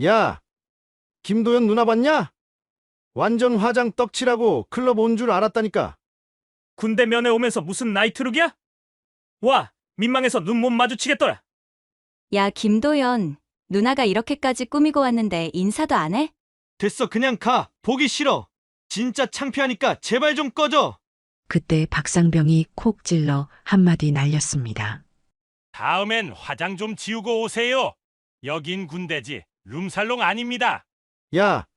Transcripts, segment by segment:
야, 김도연 누나 봤냐? 완전 화장 떡칠하고 클럽 온 줄 알았다니까. 군대 면회 오면서 무슨 나이트룩이야? 와, 민망해서 눈 못 마주치겠더라. 야, 김도연. 누나가 이렇게까지 꾸미고 왔는데 인사도 안 해? 됐어, 그냥 가. 보기 싫어. 진짜 창피하니까 제발 좀 꺼져. 그때 박상병이 콕 찔러 한마디 날렸습니다. 다음엔 화장 좀 지우고 오세요. 여긴 군대지 룸살롱 아닙니다. 야,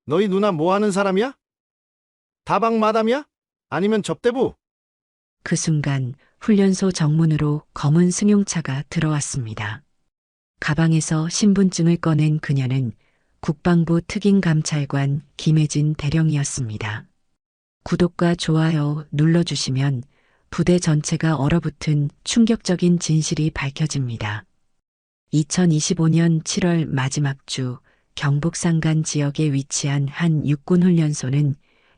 너희 누나 뭐 하는 사람이야? 다방 마담이야? 아니면 접대부? 그 순간 훈련소 정문으로 검은 승용차가 들어왔습니다. 가방에서 신분증을 꺼낸 그녀는 국방부 특임감찰관 김혜진 대령이었습니다. 구독과 좋아요 눌러주시면 부대 전체가 얼어붙은 충격적인 진실이 밝혀집니다. 2025년 7월 마지막 주 경북 산간 지역에 위치한 한 육군훈련소는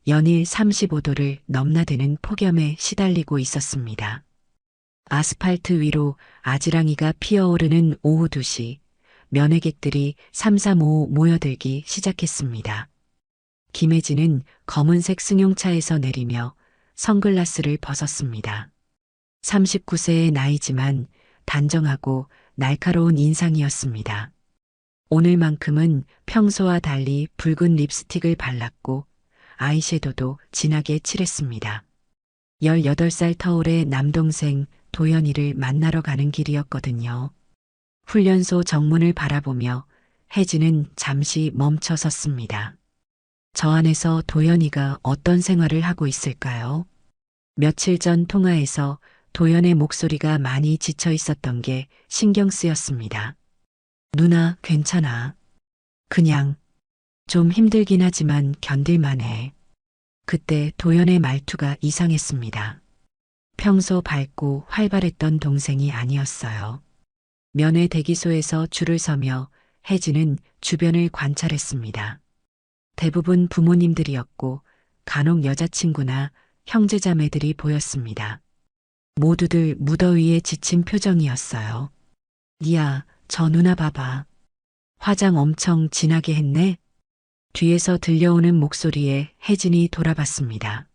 연일 35도를 넘나드는 폭염에 시달리고 있었습니다. 아스팔트 위로 아지랑이가 피어오르는 오후 2시, 면회객들이 335 모여들기 시작했습니다. 김혜진은 검은색 승용차에서 내리며 선글라스를 벗었습니다. 39세의 나이지만 단정하고 날카로운 인상이었습니다. 오늘만큼은 평소와 달리 붉은 립스틱을 발랐고 아이섀도도 진하게 칠했습니다. 18살 터울의 남동생 도연이를 만나러 가는 길이었거든요. 훈련소 정문을 바라보며 혜진은 잠시 멈춰 섰습니다. 저 안에서 도연이가 어떤 생활을 하고 있을까요? 며칠 전 통화에서 도연의 목소리가 많이 지쳐 있었던 게 신경 쓰였습니다. 누나, 괜찮아. 그냥 좀 힘들긴 하지만 견딜만 해. 그때 도연의 말투가 이상했습니다. 평소 밝고 활발했던 동생이 아니었어요. 면회 대기소에서 줄을 서며 혜진은 주변을 관찰했습니다. 대부분 부모님들이었고 간혹 여자친구나 형제자매들이 보였습니다. 모두들 무더위에 지친 표정이었어요. 야, 저 누나 봐봐. 화장 엄청 진하게 했네. 뒤에서 들려오는 목소리에 혜진이 돌아봤습니다.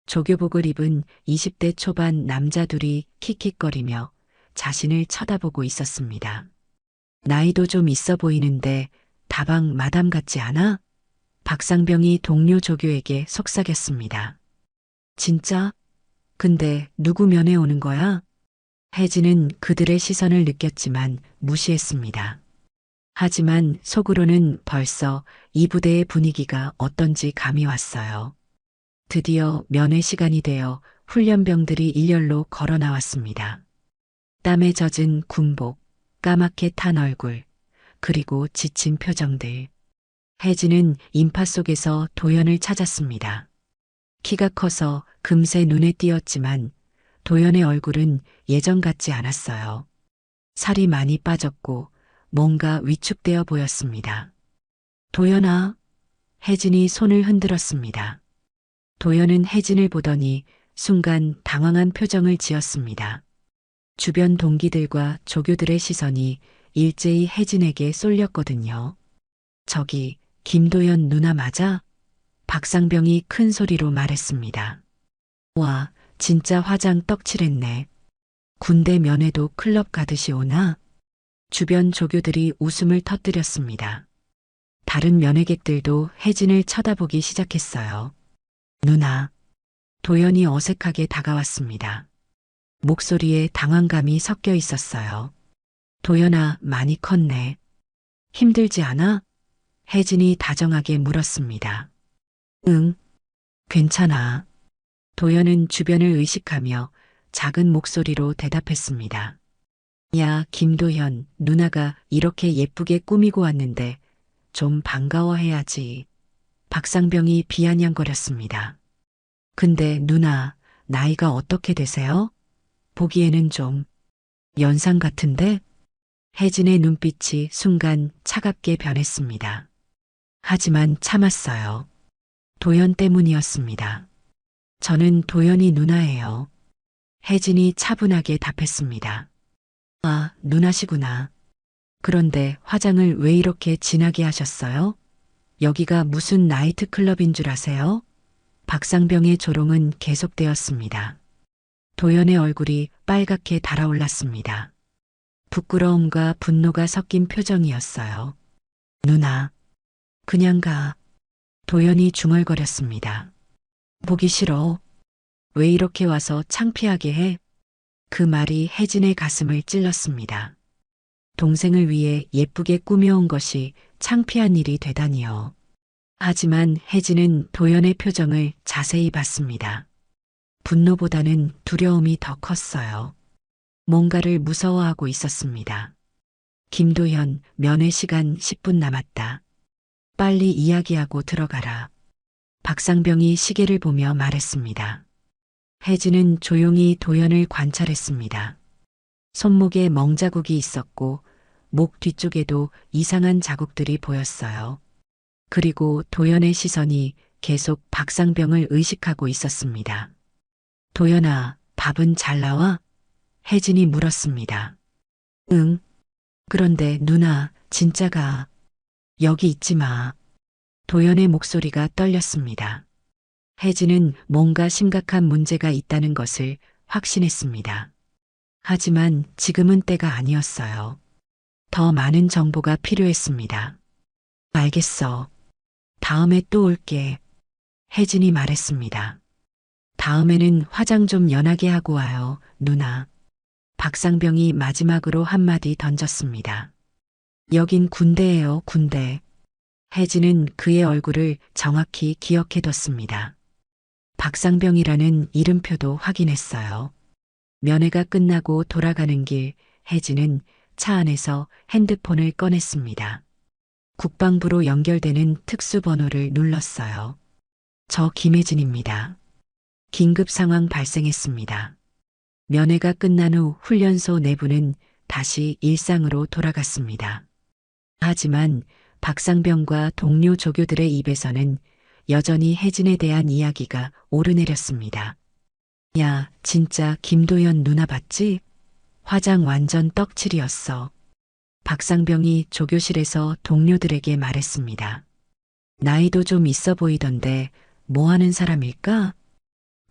조교복을 입은 20대 초반 남자 둘이 킥킥거리며 자신을 쳐다보고 있었습니다. 나이도 좀 있어 보이는데 다방 마담 같지 않아? 박상병이 동료 조교에게 속삭였습니다. 진짜? 근데 누구 면회 오는 거야? 혜진은 그들의 시선을 느꼈지만 무시했습니다. 하지만 속으로는 벌써 이 부대의 분위기가 어떤지 감이 왔어요. 드디어 면회 시간이 되어 훈련병들이 일렬로 걸어 나왔습니다. 땀에 젖은 군복, 까맣게 탄 얼굴, 그리고 지친 표정들. 혜진은 인파 속에서 도연을 찾았습니다. 키가 커서 금세 눈에 띄었지만 도연의 얼굴은 예전 같지 않았어요. 살이 많이 빠졌고 뭔가 위축되어 보였습니다. 도연아, 혜진이 손을 흔들었습니다. 도연은 혜진을 보더니 순간 당황한 표정을 지었습니다. 주변 동기들과 조교들의 시선이 일제히 혜진에게 쏠렸거든요. 저기, 김도연 누나 맞아? 박상병이 큰 소리로 말했습니다. 와, 진짜 화장 떡칠했네. 군대 면회도 클럽 가듯이 오나? 주변 조교들이 웃음을 터뜨렸습니다. 다른 면회객들도 혜진을 쳐다보기 시작했어요. 누나, 도연이 어색하게 다가왔습니다. 목소리에 당황감이 섞여 있었어요. 도연아, 많이 컸네. 힘들지 않아? 혜진이 다정하게 물었습니다. 응, 괜찮아. 도연은 주변을 의식하며 작은 목소리로 대답했습니다. 야, 김도현, 누나가 이렇게 예쁘게 꾸미고 왔는데 좀 반가워해야지. 박상병이 비아냥거렸습니다. 근데 누나, 나이가 어떻게 되세요? 보기에는 좀 연상 같은데? 혜진의 눈빛이 순간 차갑게 변했습니다. 하지만 참았어요. 도연 때문이었습니다. 저는 도연이 누나예요. 혜진이 차분하게 답했습니다. 아, 누나시구나. 그런데 화장을 왜 이렇게 진하게 하셨어요? 여기가 무슨 나이트클럽인 줄 아세요? 박상병의 조롱은 계속되었습니다. 도연의 얼굴이 빨갛게 달아올랐습니다. 부끄러움과 분노가 섞인 표정이었어요. 누나, 그냥 가. 도연이 중얼거렸습니다. 보기 싫어. 왜 이렇게 와서 창피하게 해? 그 말이 혜진의 가슴을 찔렀습니다. 동생을 위해 예쁘게 꾸며온 것이 창피한 일이 되다니요. 하지만 혜진은 도연의 표정을 자세히 봤습니다. 분노보다는 두려움이 더 컸어요. 뭔가를 무서워하고 있었습니다. 김도현, 면회 시간 10분 남았다. 빨리 이야기하고 들어가라. 박상병이 시계를 보며 말했습니다. 혜진은 조용히 도연을 관찰했습니다. 손목에 멍자국이 있었고 목 뒤쪽에도 이상한 자국들이 보였어요. 그리고 도연의 시선이 계속 박상병을 의식하고 있었습니다. 도연아, 밥은 잘 나와? 혜진이 물었습니다. 응. 그런데 누나, 진짜가 여기 있지 마. 도연의 목소리가 떨렸습니다. 혜진은 뭔가 심각한 문제가 있다는 것을 확신했습니다. 하지만 지금은 때가 아니었어요. 더 많은 정보가 필요했습니다. 알겠어. 다음에 또 올게. 혜진이 말했습니다. 다음에는 화장 좀 연하게 하고 와요, 누나. 박상병이 마지막으로 한마디 던졌습니다. 여긴 군대예요, 군대. 혜진은 그의 얼굴을 정확히 기억해뒀습니다. 박상병이라는 이름표도 확인했어요. 면회가 끝나고 돌아가는 길, 혜진은 차 안에서 핸드폰을 꺼냈습니다. 국방부로 연결되는 특수번호를 눌렀어요. 저 김혜진입니다. 긴급 상황 발생했습니다. 면회가 끝난 후 훈련소 내부는 다시 일상으로 돌아갔습니다. 하지만 박상병과 동료 조교들의 입에서는 여전히 혜진에 대한 이야기가 오르내렸습니다. 야, 진짜 김도연 누나 봤지? 화장 완전 떡칠이었어. 박상병이 조교실에서 동료들에게 말했습니다. 나이도 좀 있어 보이던데 뭐 하는 사람일까?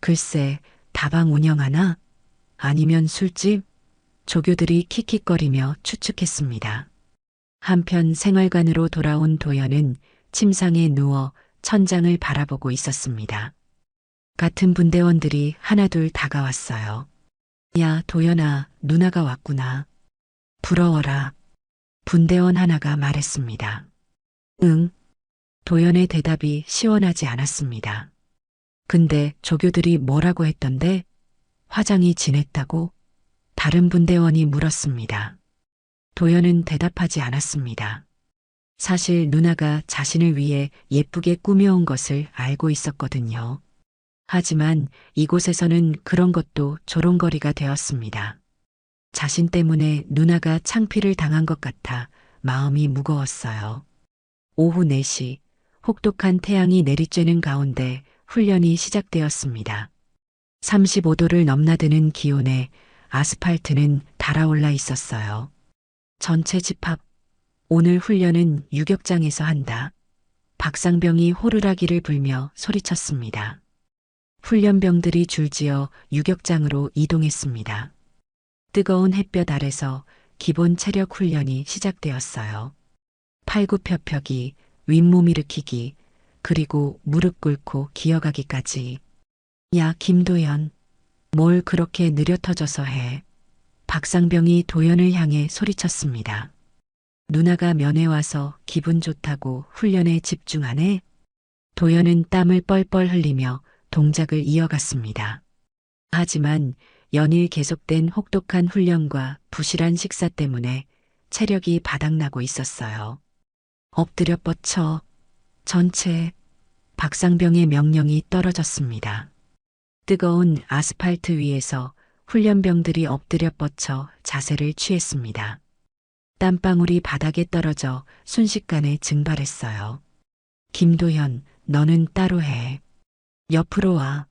글쎄, 다방 운영하나? 아니면 술집? 조교들이 킥킥거리며 추측했습니다. 한편 생활관으로 돌아온 도연은 침상에 누워 천장을 바라보고 있었습니다. 같은 분대원들이 하나둘 다가왔어요. 야, 도연아, 누나가 왔구나. 부러워라. 분대원 하나가 말했습니다. 응. 도연의 대답이 시원하지 않았습니다. 근데 조교들이 뭐라고 했던데? 화장이 진했다고? 다른 분대원이 물었습니다. 도연은 대답하지 않았습니다. 사실 누나가 자신을 위해 예쁘게 꾸며온 것을 알고 있었거든요. 하지만 이곳에서는 그런 것도 조롱거리가 되었습니다. 자신 때문에 누나가 창피를 당한 것 같아 마음이 무거웠어요. 오후 4시, 혹독한 태양이 내리쬐는 가운데 훈련이 시작되었습니다. 35도를 넘나드는 기온에 아스팔트는 달아올라 있었어요. 전체 집합. 오늘 훈련은 유격장에서 한다. 박상병이 호루라기를 불며 소리쳤습니다. 훈련병들이 줄지어 유격장으로 이동했습니다. 뜨거운 햇볕 아래서 기본 체력 훈련이 시작되었어요. 팔굽혀펴기, 윗몸 일으키기, 그리고 무릎 꿇고 기어가기까지. 야, 김도연. 뭘 그렇게 느려터져서 해. 박상병이 도연을 향해 소리쳤습니다. 누나가 면회 와서 기분 좋다고 훈련에 집중하네? 도연은 땀을 뻘뻘 흘리며 동작을 이어갔습니다. 하지만 연일 계속된 혹독한 훈련과 부실한 식사 때문에 체력이 바닥나고 있었어요. 엎드려 뻗쳐. 전체. 박상병의 명령이 떨어졌습니다. 뜨거운 아스팔트 위에서 훈련병들이 엎드려 뻗쳐 자세를 취했습니다. 땀방울이 바닥에 떨어져 순식간에 증발했어요. 김도현, 너는 따로 해. 옆으로 와.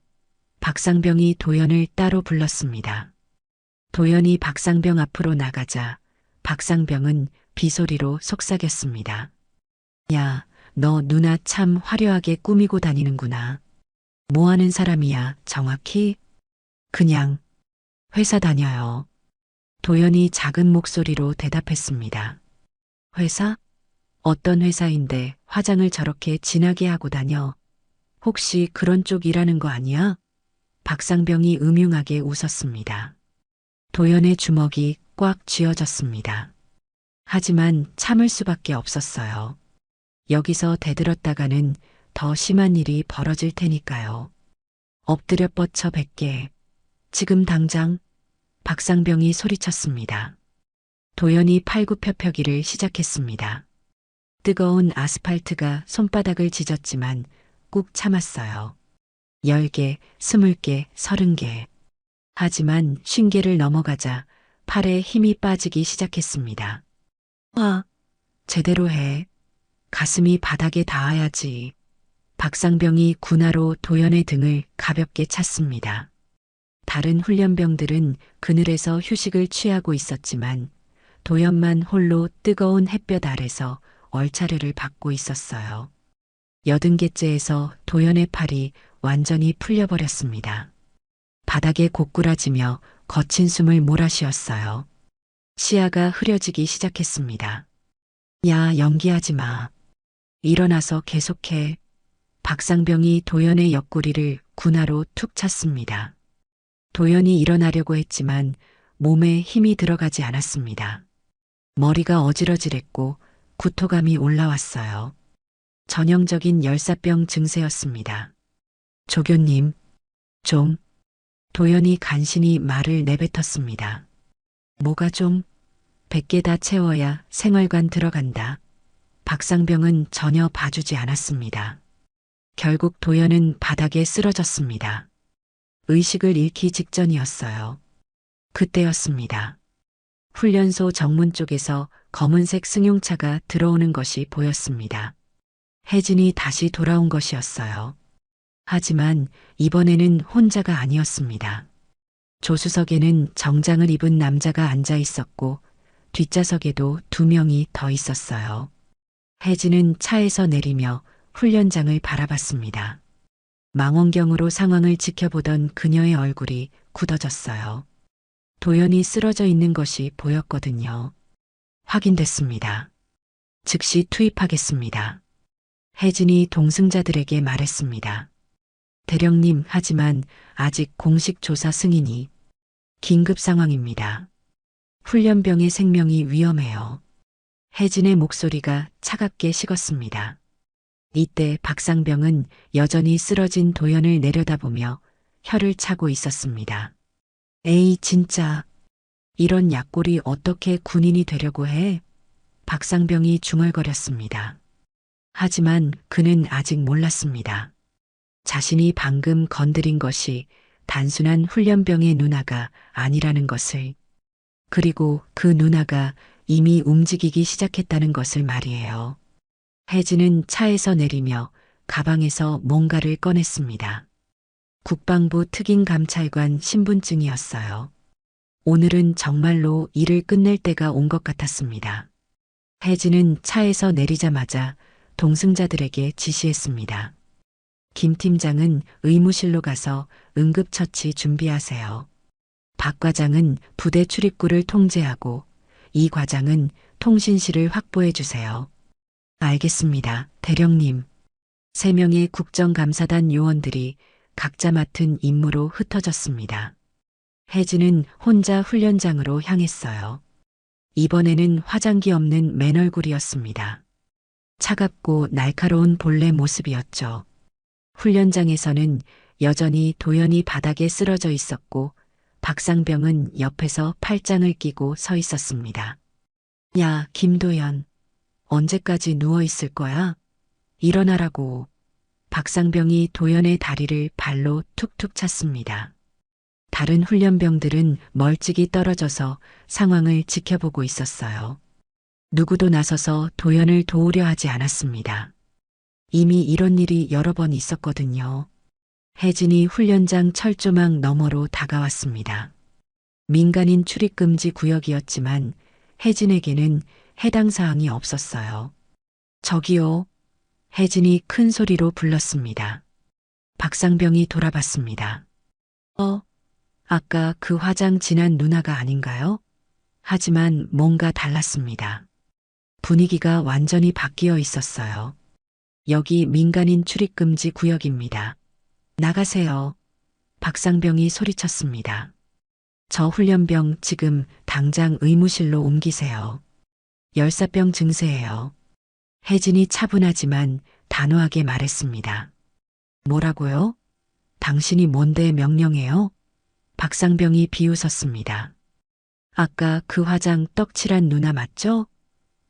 박상병이 도연을 따로 불렀습니다. 도연이 박상병 앞으로 나가자 박상병은 비소리로 속삭였습니다. 야, 너 누나 참 화려하게 꾸미고 다니는구나. 뭐 하는 사람이야, 정확히? 그냥 회사 다녀요. 도연이 작은 목소리로 대답했습니다. 회사? 어떤 회사인데 화장을 저렇게 진하게 하고 다녀? 혹시 그런 쪽 일하는 거 아니야? 박상병이 음흉하게 웃었습니다. 도연의 주먹이 꽉 쥐어졌습니다. 하지만 참을 수밖에 없었어요. 여기서 대들었다가는 더 심한 일이 벌어질 테니까요. 엎드려 뻗쳐 뱉게. 지금 당장. 박상병이 소리쳤습니다. 도연이 팔굽혀펴기를 시작했습니다. 뜨거운 아스팔트가 손바닥을 찢었지만 꾹 참았어요. 10개, 20개, 30개. 하지만 50개를 넘어가자 팔에 힘이 빠지기 시작했습니다. 제대로 해. 가슴이 바닥에 닿아야지. 박상병이 군화로 도연의 등을 가볍게 찼습니다. 다른 훈련병들은 그늘에서 휴식을 취하고 있었지만 도연만 홀로 뜨거운 햇볕 아래서 얼차려를 받고 있었어요. 80개째에서 도연의 팔이 완전히 풀려버렸습니다. 바닥에 고꾸라지며 거친 숨을 몰아쉬었어요. 시야가 흐려지기 시작했습니다. 야, 연기하지 마. 일어나서 계속해. 박상병이 도연의 옆구리를 군화로 툭 찼습니다. 도연이 일어나려고 했지만 몸에 힘이 들어가지 않았습니다. 머리가 어지러질했고 구토감이 올라왔어요. 전형적인 열사병 증세였습니다. 조교님, 좀. 도연이 간신히 말을 내뱉었습니다. 뭐가 좀? 100개 다 채워야 생활관 들어간다. 박상병은 전혀 봐주지 않았습니다. 결국 도연은 바닥에 쓰러졌습니다. 의식을 잃기 직전이었어요. 그때였습니다. 훈련소 정문 쪽에서 검은색 승용차가 들어오는 것이 보였습니다. 혜진이 다시 돌아온 것이었어요. 하지만 이번에는 혼자가 아니었습니다. 조수석에는 정장을 입은 남자가 앉아 있었고 뒷좌석에도 2명이 더 있었어요. 혜진은 차에서 내리며 훈련장을 바라봤습니다. 망원경으로 상황을 지켜보던 그녀의 얼굴이 굳어졌어요. 도연이 쓰러져 있는 것이 보였거든요. 확인됐습니다. 즉시 투입하겠습니다. 혜진이 동승자들에게 말했습니다. 대령님, 하지만 아직 공식 조사 승인이 긴급 상황입니다. 훈련병의 생명이 위험해요. 혜진의 목소리가 차갑게 식었습니다. 이때 박상병은 여전히 쓰러진 도연을 내려다보며 혀를 차고 있었습니다. 에이, 진짜. 이런 약골이 어떻게 군인이 되려고 해? 박상병이 중얼거렸습니다. 하지만 그는 아직 몰랐습니다. 자신이 방금 건드린 것이 단순한 훈련병의 누나가 아니라는 것을, 그리고 그 누나가 이미 움직이기 시작했다는 것을 말이에요. 혜진은 차에서 내리며 가방에서 뭔가를 꺼냈습니다. 국방부 특임감찰관 신분증이었어요. 오늘은 정말로 일을 끝낼 때가 온 것 같았습니다. 혜진은 차에서 내리자마자 동승자들에게 지시했습니다. 김 팀장은 의무실로 가서 응급처치 준비하세요. 박 과장은 부대 출입구를 통제하고 이 과장은 통신실을 확보해 주세요. 알겠습니다, 대령님. 3명의 국정감사단 요원들이 각자 맡은 임무로 흩어졌습니다. 혜진은 혼자 훈련장으로 향했어요. 이번에는 화장기 없는 맨얼굴이었습니다. 차갑고 날카로운 본래 모습이었죠. 훈련장에서는 여전히 도연이 바닥에 쓰러져 있었고 박상병은 옆에서 팔짱을 끼고 서 있었습니다. 야, 김도연. 언제까지 누워 있을 거야? 일어나라고. 박상병이 도연의 다리를 발로 툭툭 찼습니다. 다른 훈련병들은 멀찍이 떨어져서 상황을 지켜보고 있었어요. 누구도 나서서 도연을 도우려 하지 않았습니다. 이미 이런 일이 여러 번 있었거든요. 혜진이 훈련장 철조망 너머로 다가왔습니다. 민간인 출입금지 구역이었지만 혜진에게는 해당 사항이 없었어요. 저기요. 혜진이 큰 소리로 불렀습니다. 박상병이 돌아봤습니다. 아까 그 화장 진한 누나가 아닌가요? 하지만 뭔가 달랐습니다. 분위기가 완전히 바뀌어 있었어요. 여기 민간인 출입금지 구역입니다. 나가세요. 박상병이 소리쳤습니다. 저 훈련병 지금 당장 의무실로 옮기세요. 열사병 증세예요. 혜진이 차분하지만 단호하게 말했습니다. 뭐라고요? 당신이 뭔데 명령해요? 박상병이 비웃었습니다. 아까 그 화장 떡칠한 누나 맞죠?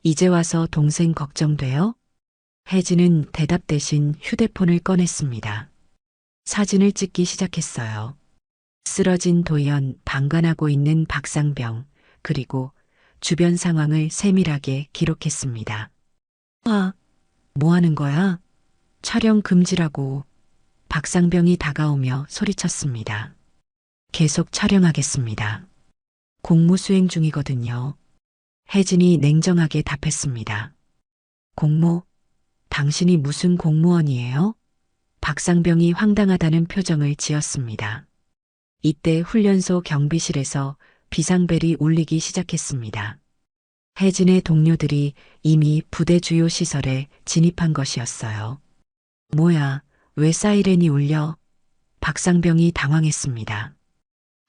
이제 와서 동생 걱정돼요? 혜진은 대답 대신 휴대폰을 꺼냈습니다. 사진을 찍기 시작했어요. 쓰러진 도연, 방관하고 있는 박상병, 그리고 주변 상황을 세밀하게 기록했습니다. 뭐 하는 거야? 촬영 금지라고. 박상병이 다가오며 소리쳤습니다. 계속 촬영하겠습니다. 공무 수행 중이거든요. 혜진이 냉정하게 답했습니다. 공모? 당신이 무슨 공무원이에요? 박상병이 황당하다는 표정을 지었습니다. 이때 훈련소 경비실에서 비상벨이 울리기 시작했습니다. 혜진의 동료들이 이미 부대 주요 시설에 진입한 것이었어요. 뭐야, 왜 사이렌이 울려? 박상병이 당황했습니다.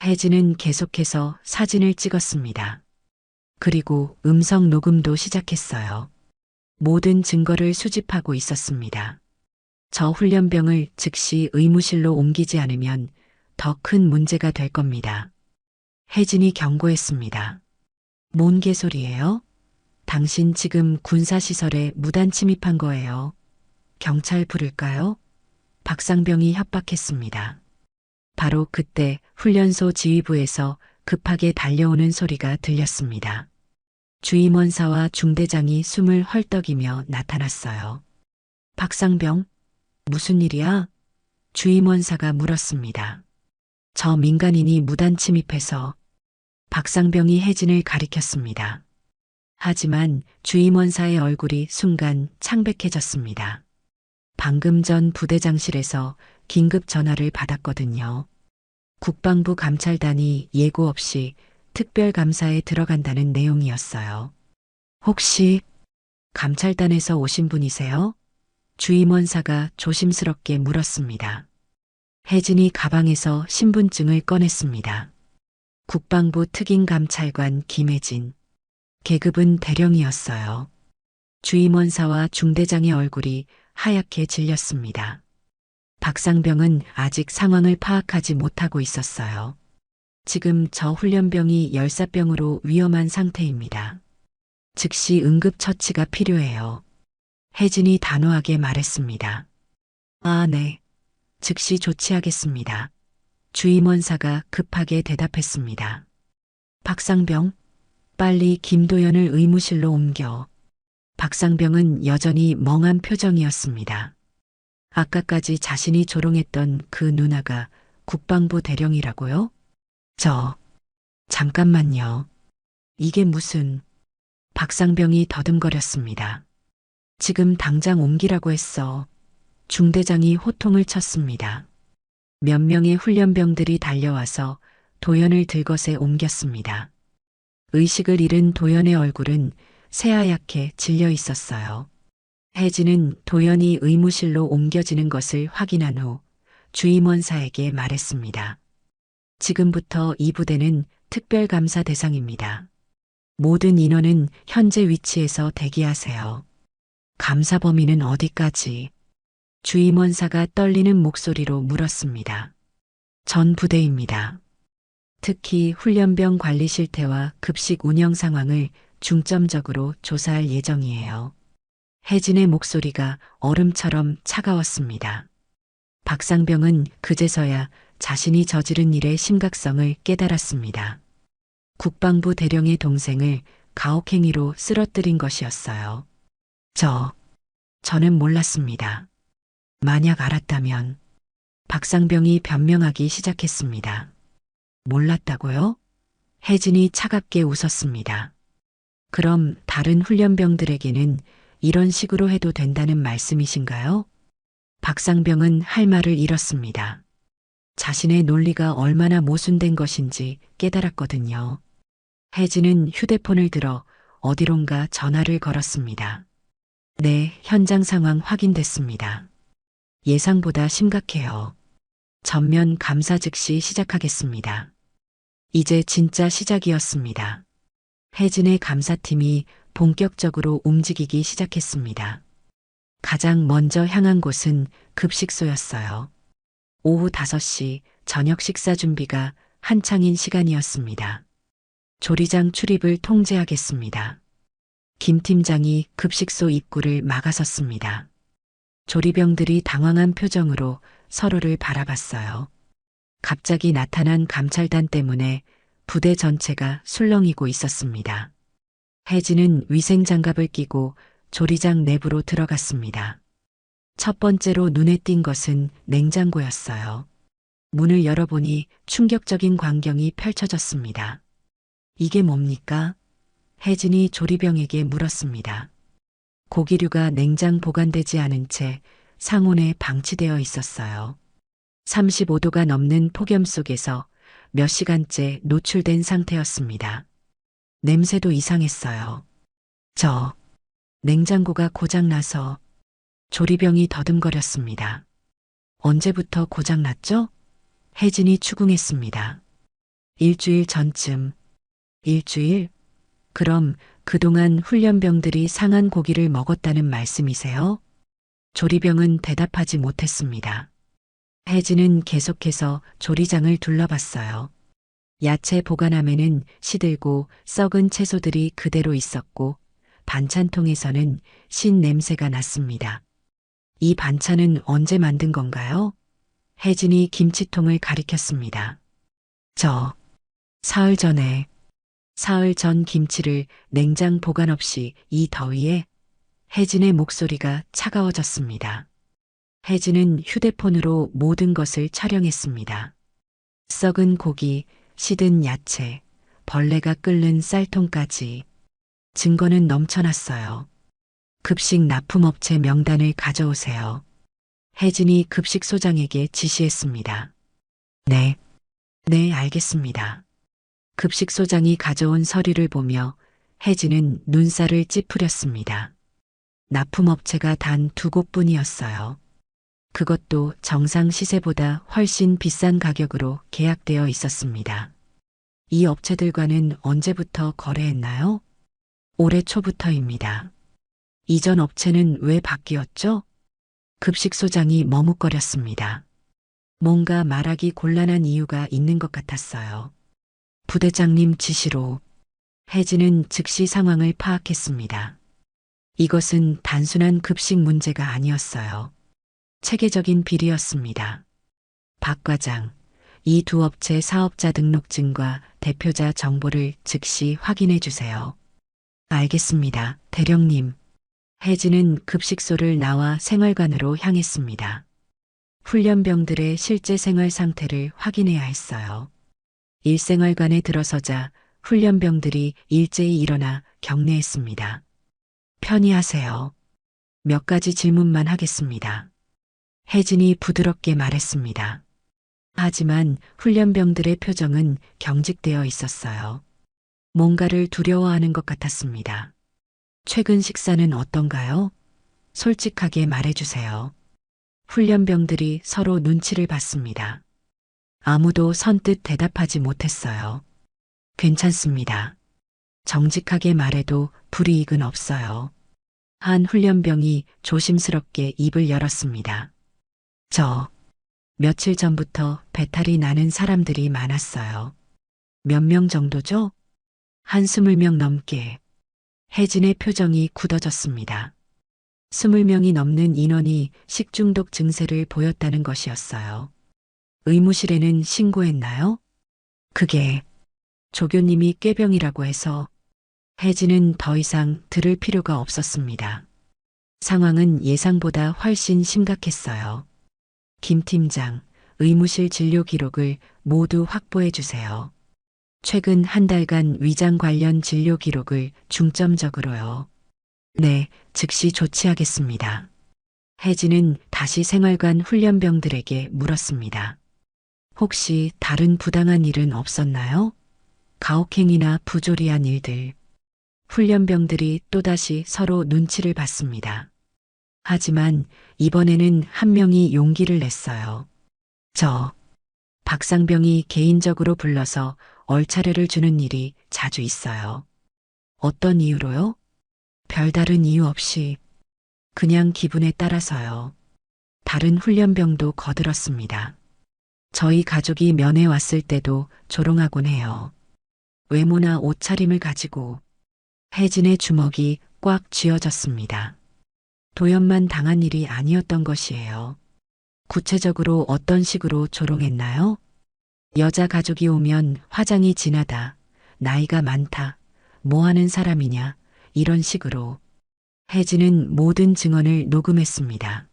혜진은 계속해서 사진을 찍었습니다. 그리고 음성 녹음도 시작했어요. 모든 증거를 수집하고 있었습니다. 저 훈련병을 즉시 의무실로 옮기지 않으면 더 큰 문제가 될 겁니다. 혜진이 경고했습니다. 뭔 개소리예요? 당신 지금 군사시설에 무단 침입한 거예요. 경찰 부를까요? 박상병이 협박했습니다. 바로 그때 훈련소 지휘부에서 급하게 달려오는 소리가 들렸습니다. 주임원사와 중대장이 숨을 헐떡이며 나타났어요. 박상병, 무슨 일이야? 주임원사가 물었습니다. 저 민간인이 무단 침입해서. 박상병이 혜진을 가리켰습니다. 하지만 주임원사의 얼굴이 순간 창백해졌습니다. 방금 전 부대장실에서 긴급 전화를 받았거든요. 국방부 감찰단이 예고 없이 특별감사에 들어간다는 내용이었어요. 혹시 감찰단에서 오신 분이세요? 주임원사가 조심스럽게 물었습니다. 혜진이 가방에서 신분증을 꺼냈습니다. 국방부 특임감찰관 김혜진. 계급은 대령이었어요. 주임원사와 중대장의 얼굴이 하얗게 질렸습니다. 박상병은 아직 상황을 파악하지 못하고 있었어요. 지금 저 훈련병이 열사병으로 위험한 상태입니다. 즉시 응급처치가 필요해요. 혜진이 단호하게 말했습니다. 네. 즉시 조치하겠습니다. 주임원사가 급하게 대답했습니다. 박상병, 빨리 김도연을 의무실로 옮겨. 박상병은 여전히 멍한 표정이었습니다. 아까까지 자신이 조롱했던 그 누나가 국방부 대령이라고요? 잠깐만요. 이게 무슨... 박상병이 더듬거렸습니다. 지금 당장 옮기라고 했어. 중대장이 호통을 쳤습니다. 몇 명의 훈련병들이 달려와서 도연을 들것에 옮겼습니다. 의식을 잃은 도연의 얼굴은 새하얗게 질려 있었어요. 혜진은 도연이 의무실로 옮겨지는 것을 확인한 후 주임원사에게 말했습니다. 지금부터 이 부대는 특별감사 대상입니다. 모든 인원은 현재 위치에서 대기하세요. 감사 범위는 어디까지? 주임원사가 떨리는 목소리로 물었습니다. 전 부대입니다. 특히 훈련병 관리 실태와 급식 운영 상황을 중점적으로 조사할 예정이에요. 혜진의 목소리가 얼음처럼 차가웠습니다. 박상병은 그제서야 자신이 저지른 일의 심각성을 깨달았습니다. 국방부 대령의 동생을 가혹행위로 쓰러뜨린 것이었어요. 저는 몰랐습니다. 만약 알았다면 박상병이 변명하기 시작했습니다. 몰랐다고요? 혜진이 차갑게 웃었습니다. 그럼 다른 훈련병들에게는 이런 식으로 해도 된다는 말씀이신가요? 박상병은 할 말을 잃었습니다. 자신의 논리가 얼마나 모순된 것인지 깨달았거든요. 혜진은 휴대폰을 들어 어디론가 전화를 걸었습니다. 네, 현장 상황 확인됐습니다. 예상보다 심각해요. 전면 감사 즉시 시작하겠습니다. 이제 진짜 시작이었습니다. 혜진의 감사팀이 본격적으로 움직이기 시작했습니다. 가장 먼저 향한 곳은 급식소였어요. 오후 5시 저녁 식사 준비가 한창인 시간이었습니다. 조리장 출입을 통제하겠습니다. 김 팀장이 급식소 입구를 막아섰습니다. 조리병들이 당황한 표정으로 서로를 바라봤어요. 갑자기 나타난 감찰단 때문에 부대 전체가 술렁이고 있었습니다. 혜진은 위생장갑을 끼고 조리장 내부로 들어갔습니다. 첫 번째로 눈에 띈 것은 냉장고였어요. 문을 열어보니 충격적인 광경이 펼쳐졌습니다. 이게 뭡니까? 혜진이 조리병에게 물었습니다. 고기류가 냉장 보관되지 않은 채 상온에 방치되어 있었어요. 35도가 넘는 폭염 속에서 몇 시간째 노출된 상태였습니다. 냄새도 이상했어요. 냉장고가 고장나서 조리병이 더듬거렸습니다. 언제부터 고장났죠? 혜진이 추궁했습니다. 일주일 전쯤. 일주일? 그럼 그동안 훈련병들이 상한 고기를 먹었다는 말씀이세요? 조리병은 대답하지 못했습니다. 혜진은 계속해서 조리장을 둘러봤어요. 야채 보관함에는 시들고 썩은 채소들이 그대로 있었고 반찬통에서는 신 냄새가 났습니다. 이 반찬은 언제 만든 건가요? 혜진이 김치통을 가리켰습니다. 사흘 전에. 사흘 전 김치를 냉장 보관 없이 이 더위에? 혜진의 목소리가 차가워졌습니다. 혜진은 휴대폰으로 모든 것을 촬영했습니다. 썩은 고기, 시든 야채, 벌레가 끓는 쌀통까지. 증거는 넘쳐났어요. 급식 납품업체 명단을 가져오세요. 혜진이 급식소장에게 지시했습니다. 네, 알겠습니다. 급식소장이 가져온 서류를 보며 혜진은 눈살을 찌푸렸습니다. 납품업체가 단 2곳뿐이었어요. 그것도 정상 시세보다 훨씬 비싼 가격으로 계약되어 있었습니다. 이 업체들과는 언제부터 거래했나요? 올해 초부터입니다. 이전 업체는 왜 바뀌었죠? 급식소장이 머뭇거렸습니다. 뭔가 말하기 곤란한 이유가 있는 것 같았어요. 부대장님 지시로. 혜진은 즉시 상황을 파악했습니다. 이것은 단순한 급식 문제가 아니었어요. 체계적인 비리였습니다. 박 과장, 이 두 업체 사업자 등록증과 대표자 정보를 즉시 확인해 주세요. 알겠습니다, 대령님. 혜진은 급식소를 나와 생활관으로 향했습니다. 훈련병들의 실제 생활 상태를 확인해야 했어요. 일생활관에 들어서자 훈련병들이 일제히 일어나 경례했습니다. 편히 하세요. 몇 가지 질문만 하겠습니다. 혜진이 부드럽게 말했습니다. 하지만 훈련병들의 표정은 경직되어 있었어요. 뭔가를 두려워하는 것 같았습니다. 최근 식사는 어떤가요? 솔직하게 말해주세요. 훈련병들이 서로 눈치를 봤습니다. 아무도 선뜻 대답하지 못했어요. 괜찮습니다. 정직하게 말해도 불이익은 없어요. 한 훈련병이 조심스럽게 입을 열었습니다. 며칠 전부터 배탈이 나는 사람들이 많았어요. 몇 명 정도죠? 한 20명 넘게. 혜진의 표정이 굳어졌습니다. 20명이 넘는 인원이 식중독 증세를 보였다는 것이었어요. 의무실에는 신고했나요? 그게 조교님이 꾀병이라고 해서. 혜진은 더 이상 들을 필요가 없었습니다. 상황은 예상보다 훨씬 심각했어요. 김 팀장, 의무실 진료 기록을 모두 확보해 주세요. 최근 한 달간 위장 관련 진료 기록을 중점적으로요. 네, 즉시 조치하겠습니다. 혜진은 다시 생활관 훈련병들에게 물었습니다. 혹시 다른 부당한 일은 없었나요? 가혹행위나 부조리한 일들. 훈련병들이 또다시 서로 눈치를 봤습니다. 하지만 이번에는 한 명이 용기를 냈어요. 박상병이 개인적으로 불러서 얼차려를 주는 일이 자주 있어요. 어떤 이유로요? 별다른 이유 없이 그냥 기분에 따라서요. 다른 훈련병도 거들었습니다. 저희 가족이 면회 왔을 때도 조롱하곤 해요. 외모나 옷차림을 가지고. 혜진의 주먹이 꽉 쥐어졌습니다. 도연만 당한 일이 아니었던 것이에요. 구체적으로 어떤 식으로 조롱했나요? 여자 가족이 오면 화장이 진하다, 나이가 많다, 뭐 하는 사람이냐, 이런 식으로. 혜진은 모든 증언을 녹음했습니다.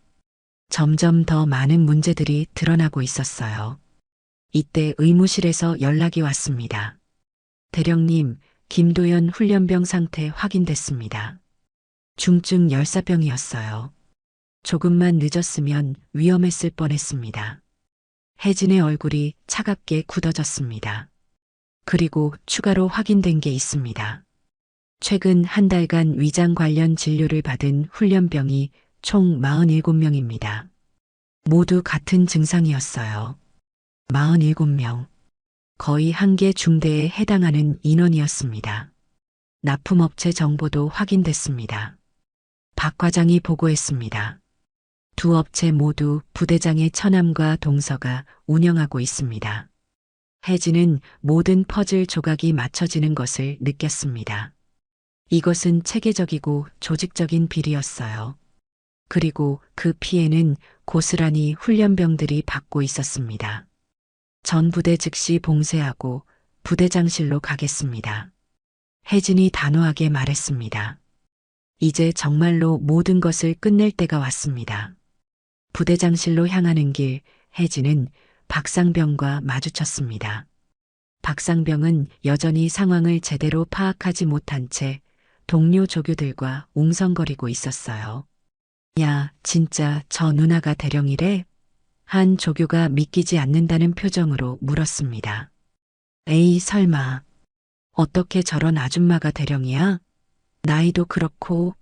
점점 더 많은 문제들이 드러나고 있었어요. 이때 의무실에서 연락이 왔습니다. 대령님, 김도연 훈련병 상태 확인됐습니다. 중증 열사병이었어요. 조금만 늦었으면 위험했을 뻔했습니다. 혜진의 얼굴이 차갑게 굳어졌습니다. 그리고 추가로 확인된 게 있습니다. 최근 한 달간 위장 관련 진료를 받은 훈련병이 총 47명입니다. 모두 같은 증상이었어요. 47명. 거의 한 개 중대에 해당하는 인원이었습니다. 납품업체 정보도 확인됐습니다. 박 과장이 보고했습니다. 두 업체 모두 부대장의 처남과 동서가 운영하고 있습니다. 혜진은 모든 퍼즐 조각이 맞춰지는 것을 느꼈습니다. 이것은 체계적이고 조직적인 비리였어요. 그리고 그 피해는 고스란히 훈련병들이 받고 있었습니다. 전 부대 즉시 봉쇄하고 부대장실로 가겠습니다. 혜진이 단호하게 말했습니다. 이제 정말로 모든 것을 끝낼 때가 왔습니다. 부대장실로 향하는 길, 혜진은 박상병과 마주쳤습니다. 박상병은 여전히 상황을 제대로 파악하지 못한 채 동료 조교들과 웅성거리고 있었어요. 야, 진짜 저 누나가 대령이래? 한 조교가 믿기지 않는다는 표정으로 물었습니다. 에이, 설마. 어떻게 저런 아줌마가 대령이야? 나이도 그렇고.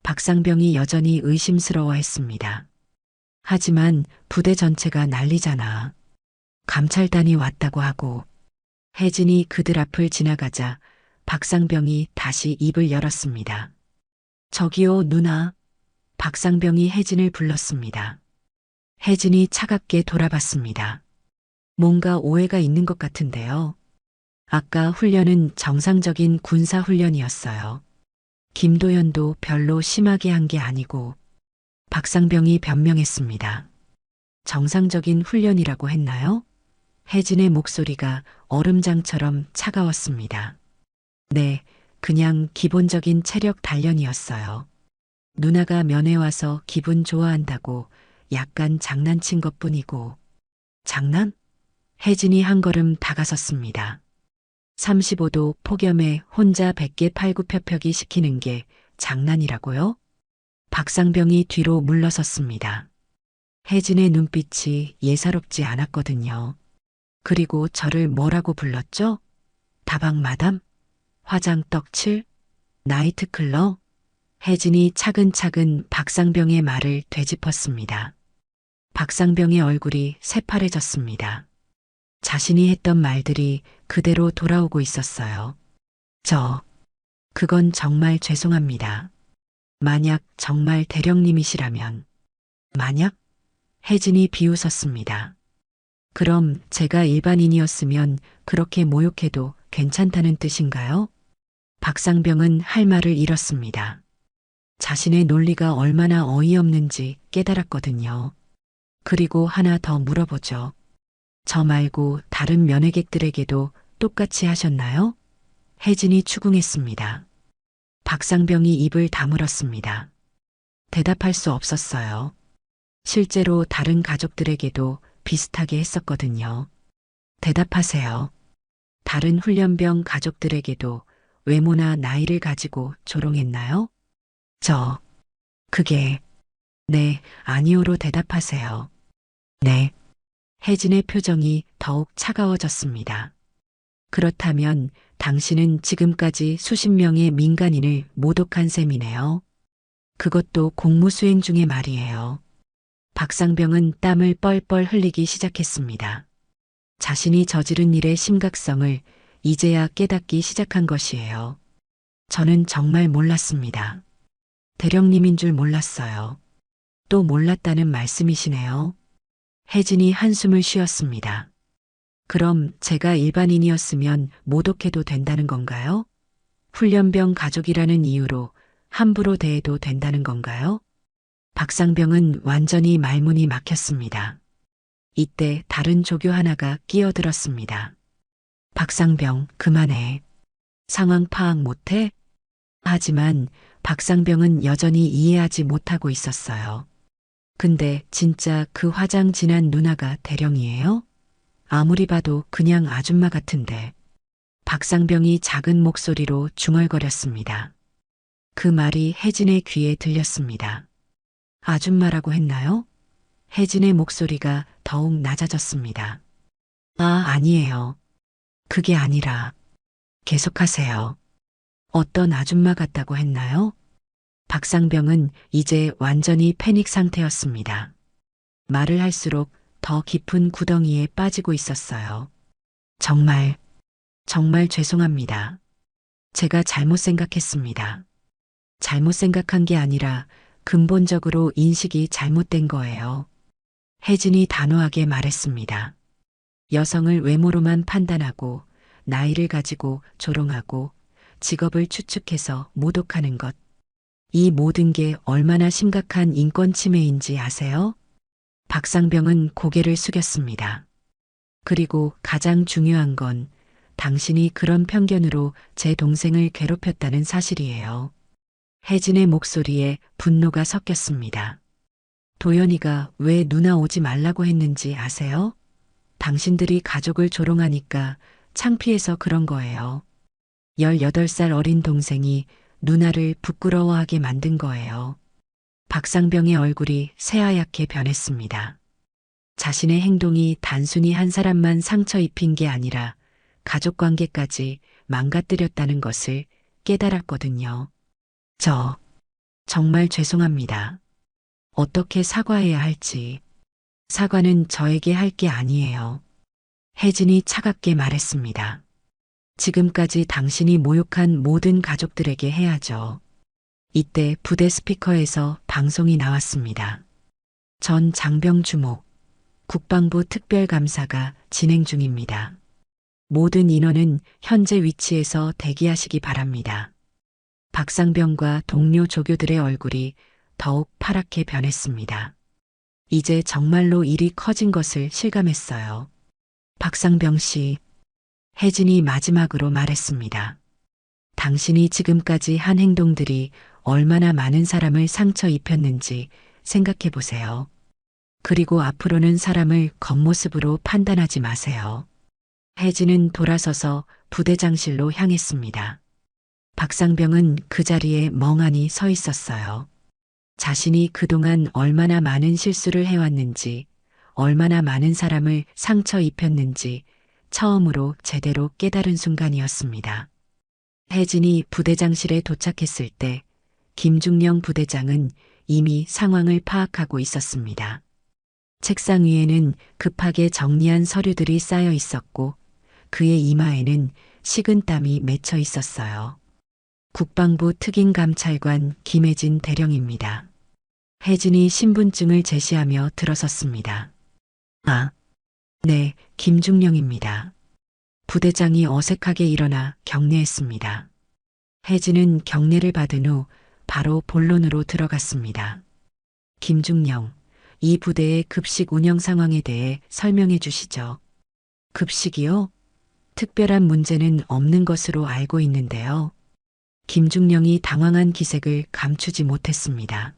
박상병이 여전히 의심스러워했습니다. 하지만 부대 전체가 난리잖아. 감찰단이 왔다고 하고. 혜진이 그들 앞을 지나가자 박상병이 다시 입을 열었습니다. 저기요, 누나. 박상병이 혜진을 불렀습니다. 혜진이 차갑게 돌아봤습니다. 뭔가 오해가 있는 것 같은데요. 아까 훈련은 정상적인 군사 훈련이었어요. 김도연도 별로 심하게 한 게 아니고. 박상병이 변명했습니다. 정상적인 훈련이라고 했나요? 혜진의 목소리가 얼음장처럼 차가웠습니다. 네, 그냥 기본적인 체력 단련이었어요. 누나가 면회 와서 기분 좋아한다고 약간 장난친 것뿐이고. 장난? 혜진이 한 걸음 다가섰습니다. 35도 폭염에 혼자 100개 팔굽혀펴기 시키는 게 장난이라고요? 박상병이 뒤로 물러섰습니다. 혜진의 눈빛이 예사롭지 않았거든요. 그리고 저를 뭐라고 불렀죠? 다방 마담? 화장 떡칠? 나이트클러? 혜진이 차근차근 박상병의 말을 되짚었습니다. 박상병의 얼굴이 새파래졌습니다. 자신이 했던 말들이 그대로 돌아오고 있었어요. 그건 정말 죄송합니다. 만약 정말 대령님이시라면. 만약? 혜진이 비웃었습니다. 그럼 제가 일반인이었으면 그렇게 모욕해도 괜찮다는 뜻인가요? 박상병은 할 말을 잃었습니다. 자신의 논리가 얼마나 어이없는지 깨달았거든요. 그리고 하나 더 물어보죠. 저 말고 다른 면회객들에게도 똑같이 하셨나요? 혜진이 추궁했습니다. 박상병이 입을 다물었습니다. 대답할 수 없었어요. 실제로 다른 가족들에게도 비슷하게 했었거든요. 대답하세요. 다른 훈련병 가족들에게도 외모나 나이를 가지고 조롱했나요? 그게, 네, 아니오로 대답하세요. 네. 혜진의 표정이 더욱 차가워졌습니다. 그렇다면 당신은 지금까지 수십 명의 민간인을 모독한 셈이네요. 그것도 공무수행 중에 말이에요. 박상병은 땀을 뻘뻘 흘리기 시작했습니다. 자신이 저지른 일의 심각성을 이제야 깨닫기 시작한 것이에요. 저는 정말 몰랐습니다. 대령님인 줄 몰랐어요. 또 몰랐다는 말씀이시네요. 혜진이 한숨을 쉬었습니다. 그럼 제가 일반인이었으면 모독해도 된다는 건가요? 훈련병 가족이라는 이유로 함부로 대해도 된다는 건가요? 박상병은 완전히 말문이 막혔습니다. 이때 다른 조교 하나가 끼어들었습니다. 박상병, 그만해. 상황 파악 못해? 하지만 박상병은 여전히 이해하지 못하고 있었어요. 근데 진짜 그 화장 진한 누나가 대령이에요? 아무리 봐도 그냥 아줌마 같은데. 박상병이 작은 목소리로 중얼거렸습니다. 그 말이 혜진의 귀에 들렸습니다. 아줌마라고 했나요? 혜진의 목소리가 더욱 낮아졌습니다. 아니에요. 그게 아니라. 계속하세요. 어떤 아줌마 같다고 했나요? 박상병은 이제 완전히 패닉 상태였습니다. 말을 할수록 더 깊은 구덩이에 빠지고 있었어요. 정말 죄송합니다. 제가 잘못 생각했습니다. 잘못 생각한 게 아니라 근본적으로 인식이 잘못된 거예요. 혜진이 단호하게 말했습니다. 여성을 외모로만 판단하고 나이를 가지고 조롱하고 직업을 추측해서 모독하는 것. 이 모든 게 얼마나 심각한 인권 침해인지 아세요? 박상병은 고개를 숙였습니다. 그리고 가장 중요한 건 당신이 그런 편견으로 제 동생을 괴롭혔다는 사실이에요. 혜진의 목소리에 분노가 섞였습니다. 도연이가 왜 누나 오지 말라고 했는지 아세요? 당신들이 가족을 조롱하니까 창피해서 그런 거예요. 18살 어린 동생이 누나를 부끄러워하게 만든 거예요. 박상병의 얼굴이 새하얗게 변했습니다. 자신의 행동이 단순히 한 사람만 상처 입힌 게 아니라 가족 관계까지 망가뜨렸다는 것을 깨달았거든요. 정말 죄송합니다. 어떻게 사과해야 할지. 사과는 저에게 할 게 아니에요. 혜진이 차갑게 말했습니다. 지금까지 당신이 모욕한 모든 가족들에게 해야죠. 이때 부대 스피커에서 방송이 나왔습니다. 전 장병 주목, 국방부 특별감사가 진행 중입니다. 모든 인원은 현재 위치에서 대기하시기 바랍니다. 박상병과 동료 조교들의 얼굴이 더욱 파랗게 변했습니다. 이제 정말로 일이 커진 것을 실감했어요. 박상병 씨, 혜진이 마지막으로 말했습니다. 당신이 지금까지 한 행동들이 얼마나 많은 사람을 상처 입혔는지 생각해 보세요. 그리고 앞으로는 사람을 겉모습으로 판단하지 마세요. 혜진은 돌아서서 부대장실로 향했습니다. 박상병은 그 자리에 멍하니 서 있었어요. 자신이 그동안 얼마나 많은 실수를 해왔는지, 얼마나 많은 사람을 상처 입혔는지 처음으로 제대로 깨달은 순간이었습니다. 혜진이 부대장실에 도착했을 때 김중령 부대장은 이미 상황을 파악하고 있었습니다. 책상 위에는 급하게 정리한 서류들이 쌓여 있었고 그의 이마에는 식은땀이 맺혀 있었어요. 국방부 특임감찰관 김혜진 대령입니다. 혜진이 신분증을 제시하며 들어섰습니다. 네, 김중령입니다. 부대장이 어색하게 일어나 경례했습니다. 혜진은 경례를 받은 후 바로 본론으로 들어갔습니다. 김중령, 이 부대의 급식 운영 상황에 대해 설명해 주시죠. 급식이요? 특별한 문제는 없는 것으로 알고 있는데요. 김중령이 당황한 기색을 감추지 못했습니다.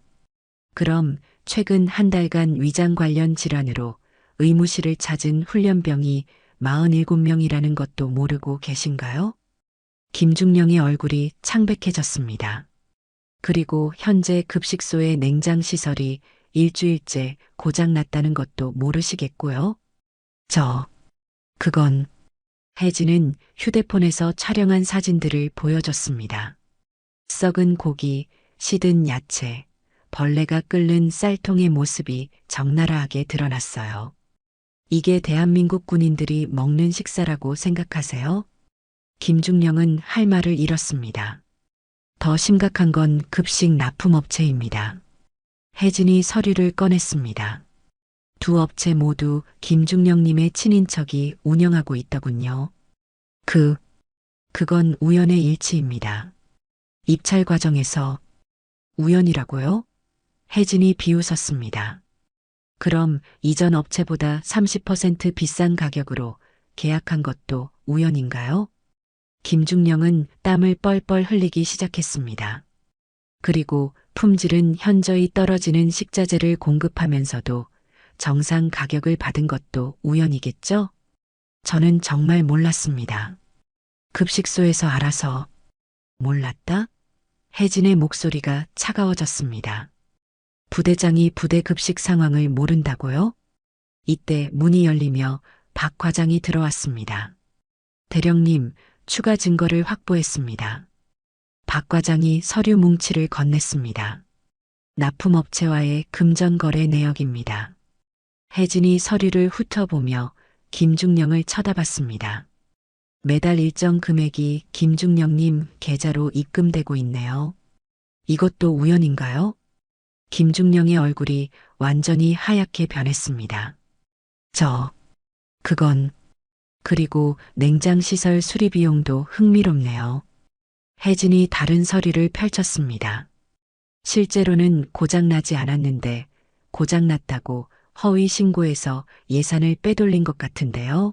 그럼 최근 한 달간 위장 관련 질환으로 의무실을 찾은 훈련병이 47명이라는 것도 모르고 계신가요? 김중령의 얼굴이 창백해졌습니다. 그리고 현재 급식소의 냉장 시설이 일주일째 고장났다는 것도 모르시겠고요. 그건 혜진은 휴대폰에서 촬영한 사진들을 보여줬습니다. 썩은 고기, 시든 야채, 벌레가 끓는 쌀통의 모습이 적나라하게 드러났어요. 이게 대한민국 군인들이 먹는 식사라고 생각하세요? 김중령은 할 말을 잃었습니다. 더 심각한 건 급식 납품업체입니다. 혜진이 서류를 꺼냈습니다. 두 업체 모두 김중령님의 친인척이 운영하고 있더군요. 그건 우연의 일치입니다. 입찰 과정에서 우연이라고요? 혜진이 비웃었습니다. 그럼 이전 업체보다 30% 비싼 가격으로 계약한 것도 우연인가요? 김중령은 땀을 뻘뻘 흘리기 시작했습니다. 그리고 품질은 현저히 떨어지는 식자재를 공급하면서도 정상 가격을 받은 것도 우연이겠죠? 저는 정말 몰랐습니다. 급식소에서 알아서 몰랐다? 혜진의 목소리가 차가워졌습니다. 부대장이 부대 급식 상황을 모른다고요? 이때 문이 열리며 박 과장이 들어왔습니다. 대령님, 추가 증거를 확보했습니다. 박 과장이 서류 뭉치를 건넸습니다. 납품업체와의 금전거래 내역입니다. 혜진이 서류를 훑어보며 김중령을 쳐다봤습니다. 매달 일정 금액이 김중령님 계좌로 입금되고 있네요. 이것도 우연인가요? 김중령의 얼굴이 완전히 하얗게 변했습니다. 그리고 냉장시설 수리비용도 흥미롭네요. 혜진이 다른 서류를 펼쳤습니다. 실제로는 고장나지 않았는데 고장났다고 허위 신고해서 예산을 빼돌린 것 같은데요.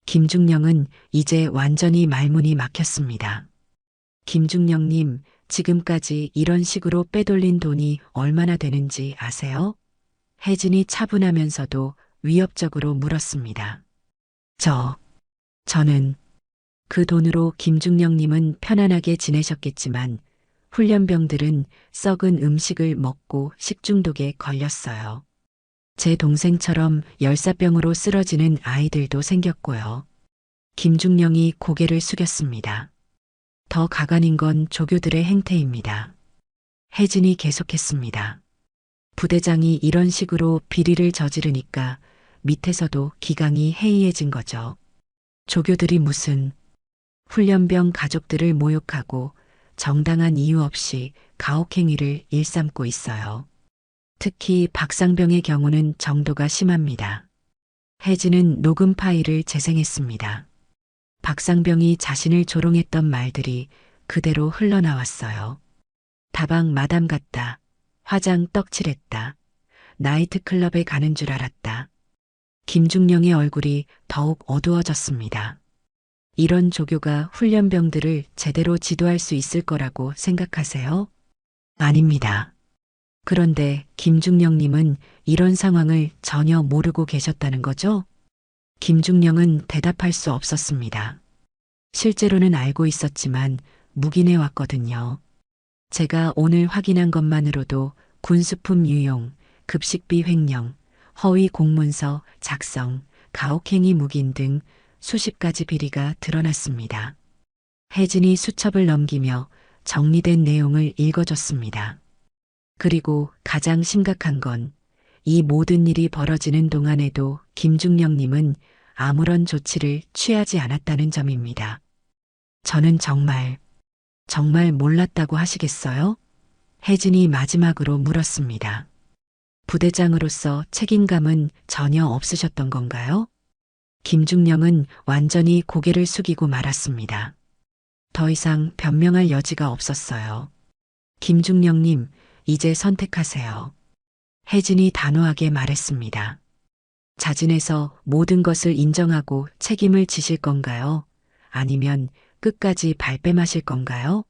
김중령은 이제 완전히 말문이 막혔습니다. 김중령님, 지금까지 이런 식으로 빼돌린 돈이 얼마나 되는지 아세요? 혜진이 차분하면서도 위협적으로 물었습니다. 저는 그 돈으로 김중령님은 편안하게 지내셨겠지만 훈련병들은 썩은 음식을 먹고 식중독에 걸렸어요. 제 동생처럼 열사병으로 쓰러지는 아이들도 생겼고요. 김중령이 고개를 숙였습니다. 더 가관인 건 조교들의 행태입니다. 혜진이 계속했습니다. 부대장이 이런 식으로 비리를 저지르니까 밑에서도 기강이 해이해진 거죠. 조교들이 무슨 훈련병 가족들을 모욕하고 정당한 이유 없이 가혹행위를 일삼고 있어요. 특히 박상병의 경우는 정도가 심합니다. 혜진은 녹음 파일을 재생했습니다. 박상병이 자신을 조롱했던 말들이 그대로 흘러나왔어요. 다방 마담 같다. 화장 떡칠했다. 나이트클럽에 가는 줄 알았다. 김중령의 얼굴이 더욱 어두워졌습니다. 이런 조교가 훈련병들을 제대로 지도할 수 있을 거라고 생각하세요? 아닙니다. 그런데 김중령님은 이런 상황을 전혀 모르고 계셨다는 거죠? 김중령은 대답할 수 없었습니다. 실제로는 알고 있었지만 묵인해 왔거든요. 제가 오늘 확인한 것만으로도 군수품 유용, 급식비 횡령, 허위 공문서 작성, 가혹행위 묵인 등 수십 가지 비리가 드러났습니다. 혜진이 수첩을 넘기며 정리된 내용을 읽어줬습니다. 그리고 가장 심각한 건 이 모든 일이 벌어지는 동안에도 김중령님은 아무런 조치를 취하지 않았다는 점입니다. 저는 정말 몰랐다고 하시겠어요? 혜진이 마지막으로 물었습니다. 부대장으로서 책임감은 전혀 없으셨던 건가요? 김중령은 완전히 고개를 숙이고 말았습니다. 더 이상 변명할 여지가 없었어요. 김중령님, 이제 선택하세요. 혜진이 단호하게 말했습니다. 자진해서 모든 것을 인정하고 책임을 지실 건가요? 아니면 끝까지 발뺌하실 건가요?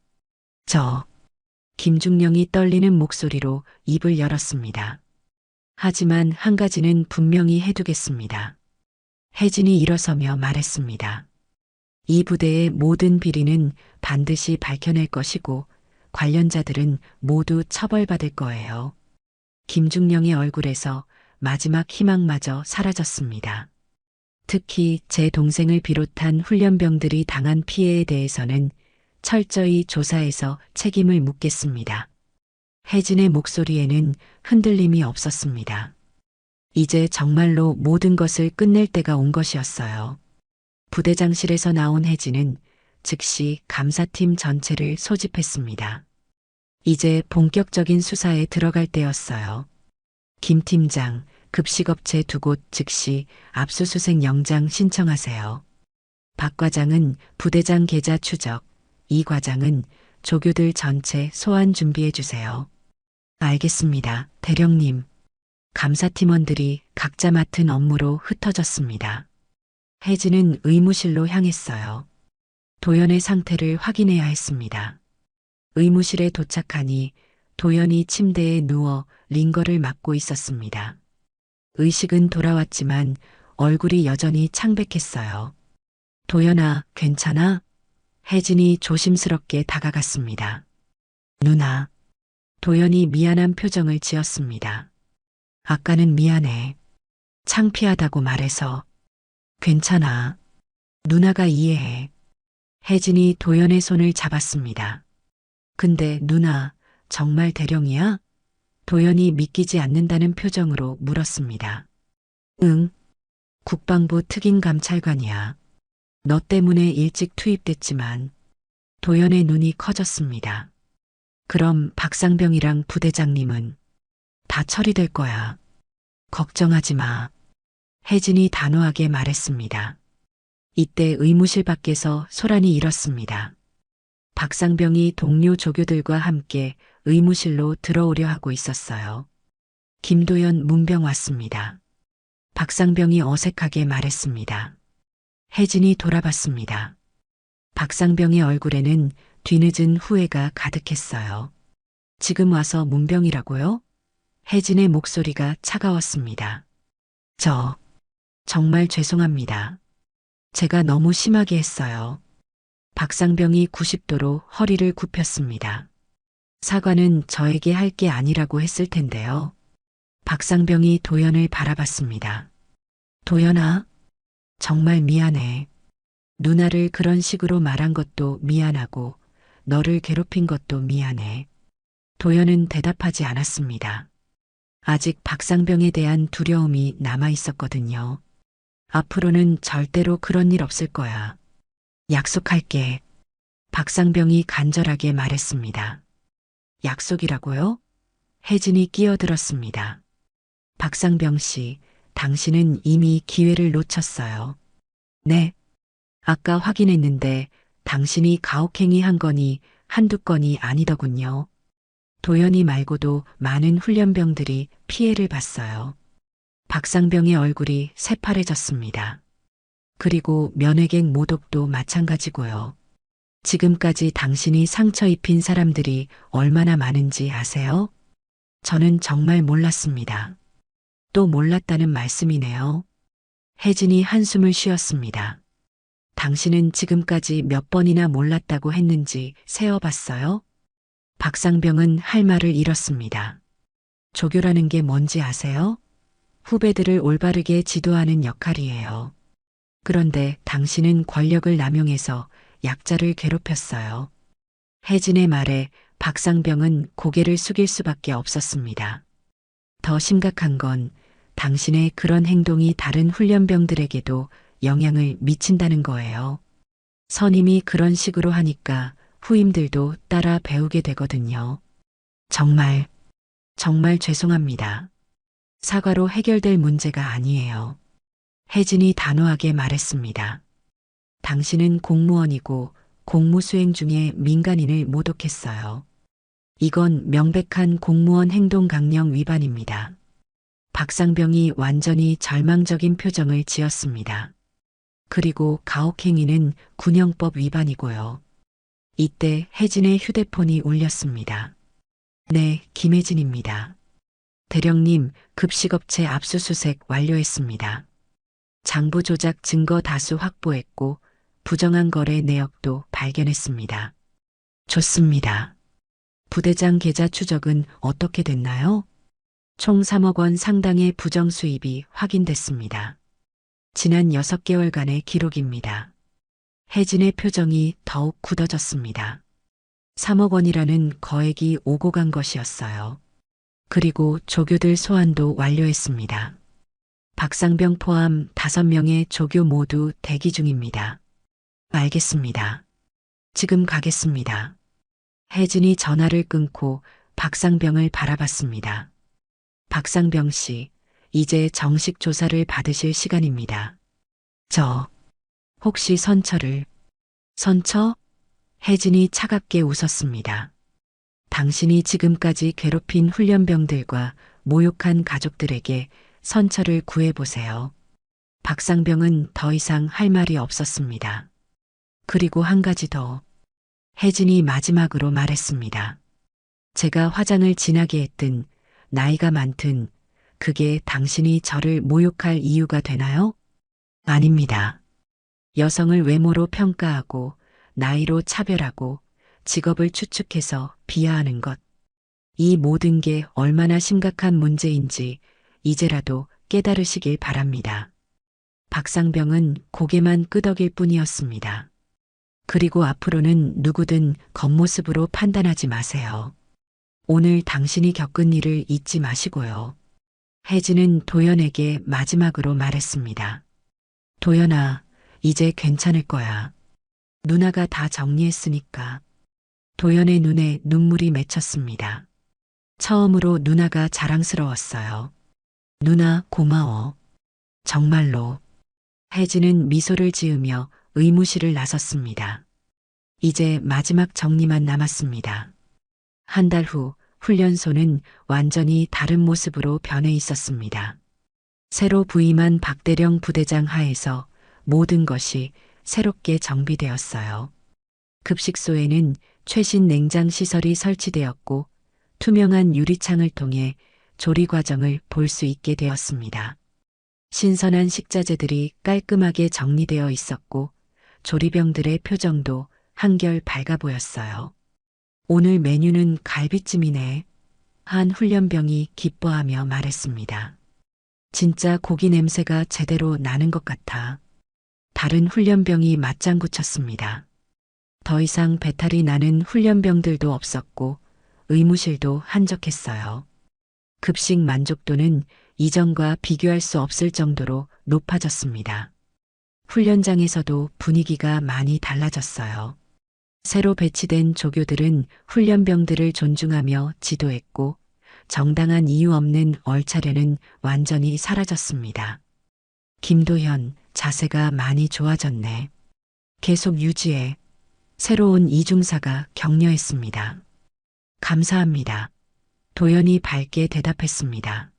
김중령이 떨리는 목소리로 입을 열었습니다. 하지만 한 가지는 분명히 해두겠습니다. 혜진이 일어서며 말했습니다. 이 부대의 모든 비리는 반드시 밝혀낼 것이고 관련자들은 모두 처벌받을 거예요. 김중령의 얼굴에서 마지막 희망마저 사라졌습니다. 특히 제 동생을 비롯한 훈련병들이 당한 피해에 대해서는 철저히 조사해서 책임을 묻겠습니다. 혜진의 목소리에는 흔들림이 없었습니다. 이제 정말로 모든 것을 끝낼 때가 온 것이었어요. 부대장실에서 나온 혜진은 즉시 감사팀 전체를 소집했습니다. 이제 본격적인 수사에 들어갈 때였어요. 김 팀장, 급식업체 두 곳 즉시 압수수색 영장 신청하세요. 박 과장은 부대장 계좌 추적, 이 과장은 조교들 전체 소환 준비해 주세요. 알겠습니다, 대령님. 감사팀원들이 각자 맡은 업무로 흩어졌습니다. 혜진은 의무실로 향했어요. 도연의 상태를 확인해야 했습니다. 의무실에 도착하니 도연이 침대에 누워 링거를 맞고 있었습니다. 의식은 돌아왔지만 얼굴이 여전히 창백했어요. 도연아, 괜찮아? 혜진이 조심스럽게 다가갔습니다. 누나. 도연이 미안한 표정을 지었습니다. 아까는 미안해. 창피하다고 말해서. 괜찮아. 누나가 이해해. 혜진이 도연의 손을 잡았습니다. 근데 누나, 정말 대령이야? 도연이 믿기지 않는다는 표정으로 물었습니다. 응. 국방부 특임감찰관이야. 너 때문에 일찍 투입됐지만. 도연의 눈이 커졌습니다. 그럼 박상병이랑 부대장님은 다 처리될 거야. 걱정하지 마. 혜진이 단호하게 말했습니다. 이때 의무실 밖에서 소란이 일었습니다. 박상병이 동료 조교들과 함께 의무실로 들어오려 하고 있었어요. 김도연 문병 왔습니다. 박상병이 어색하게 말했습니다. 혜진이 돌아봤습니다. 박상병의 얼굴에는 뒤늦은 후회가 가득했어요. 지금 와서 문병이라고요? 혜진의 목소리가 차가웠습니다. 정말 죄송합니다. 제가 너무 심하게 했어요. 박상병이 90도로 허리를 굽혔습니다. 사과는 저에게 할 게 아니라고 했을 텐데요. 박상병이 도연을 바라봤습니다. 도연아, 정말 미안해. 누나를 그런 식으로 말한 것도 미안하고 너를 괴롭힌 것도 미안해. 도연은 대답하지 않았습니다. 아직 박상병에 대한 두려움이 남아 있었거든요. 앞으로는 절대로 그런 일 없을 거야. 약속할게. 박상병이 간절하게 말했습니다. 약속이라고요? 혜진이 끼어들었습니다. 박상병 씨, 당신은 이미 기회를 놓쳤어요. 네. 아까 확인했는데 당신이 가혹행위 한 건이 한두 건이 아니더군요. 도연이 말고도 많은 훈련병들이 피해를 봤어요. 박상병의 얼굴이 새파래졌습니다. 그리고 면회객 모독도 마찬가지고요. 지금까지 당신이 상처 입힌 사람들이 얼마나 많은지 아세요? 저는 정말 몰랐습니다. 또 몰랐다는 말씀이네요. 혜진이 한숨을 쉬었습니다. 당신은 지금까지 몇 번이나 몰랐다고 했는지 세어봤어요? 박상병은 할 말을 잃었습니다. 조교라는 게 뭔지 아세요? 후배들을 올바르게 지도하는 역할이에요. 그런데 당신은 권력을 남용해서 약자를 괴롭혔어요. 혜진의 말에 박상병은 고개를 숙일 수밖에 없었습니다. 더 심각한 건 당신의 그런 행동이 다른 훈련병들에게도 영향을 미친다는 거예요. 선임이 그런 식으로 하니까 후임들도 따라 배우게 되거든요. 정말 죄송합니다. 사과로 해결될 문제가 아니에요. 혜진이 단호하게 말했습니다. 당신은 공무원이고 공무 수행 중에 민간인을 모독했어요. 이건 명백한 공무원 행동 강령 위반입니다. 박상병이 완전히 절망적인 표정을 지었습니다. 그리고 가혹행위는 군형법 위반이고요. 이때 혜진의 휴대폰이 울렸습니다. 네, 김혜진입니다. 대령님, 급식업체 압수수색 완료했습니다. 장부 조작 증거 다수 확보했고 부정한 거래 내역도 발견했습니다. 좋습니다. 부대장 계좌 추적은 어떻게 됐나요? 총 3억 원 상당의 부정 수입이 확인됐습니다. 지난 6개월간의 기록입니다. 혜진의 표정이 더욱 굳어졌습니다. 3억 원이라는 거액이 오고 간 것이었어요. 그리고 조교들 소환도 완료했습니다. 박상병 포함 5명의 조교 모두 대기 중입니다. 알겠습니다. 지금 가겠습니다. 혜진이 전화를 끊고 박상병을 바라봤습니다. 박상병 씨, 이제 정식 조사를 받으실 시간입니다. 혹시 선처? 혜진이 차갑게 웃었습니다. 당신이 지금까지 괴롭힌 훈련병들과 모욕한 가족들에게 선처를 구해보세요. 박상병은 더 이상 할 말이 없었습니다. 그리고 한 가지 더. 혜진이 마지막으로 말했습니다. 제가 화장을 진하게 했든 나이가 많든 그게 당신이 저를 모욕할 이유가 되나요? 아닙니다. 여성을 외모로 평가하고 나이로 차별하고 직업을 추측해서 비하하는 것. 이 모든 게 얼마나 심각한 문제인지 이제라도 깨달으시길 바랍니다. 박상병은 고개만 끄덕일 뿐이었습니다. 그리고 앞으로는 누구든 겉모습으로 판단하지 마세요. 오늘 당신이 겪은 일을 잊지 마시고요. 혜진은 도연에게 마지막으로 말했습니다. 도연아, 이제 괜찮을 거야. 누나가 다 정리했으니까. 도연의 눈에 눈물이 맺혔습니다. 처음으로 누나가 자랑스러웠어요. 누나 고마워. 정말로. 혜진은 미소를 지으며 의무실을 나섰습니다. 이제 마지막 정리만 남았습니다. 한 달 후 훈련소는 완전히 다른 모습으로 변해 있었습니다. 새로 부임한 박대령 부대장 하에서 모든 것이 새롭게 정비되었어요. 급식소에는 최신 냉장 시설이 설치되었고 투명한 유리창을 통해 조리 과정을 볼 수 있게 되었습니다. 신선한 식자재들이 깔끔하게 정리되어 있었고 조리병들의 표정도 한결 밝아 보였어요. 오늘 메뉴는 갈비찜이네. 한 훈련병이 기뻐하며 말했습니다. 진짜 고기 냄새가 제대로 나는 것 같아. 다른 훈련병이 맞장구 쳤습니다. 더 이상 배탈이 나는 훈련병들도 없었고 의무실도 한적했어요. 급식 만족도는 이전과 비교할 수 없을 정도로 높아졌습니다. 훈련장에서도 분위기가 많이 달라졌어요. 새로 배치된 조교들은 훈련병들을 존중하며 지도했고 정당한 이유 없는 얼차려는 완전히 사라졌습니다. 김도현, 자세가 많이 좋아졌네. 계속 유지해. 새로운 이중사가 격려했습니다. 감사합니다. 도연이 밝게 대답했습니다.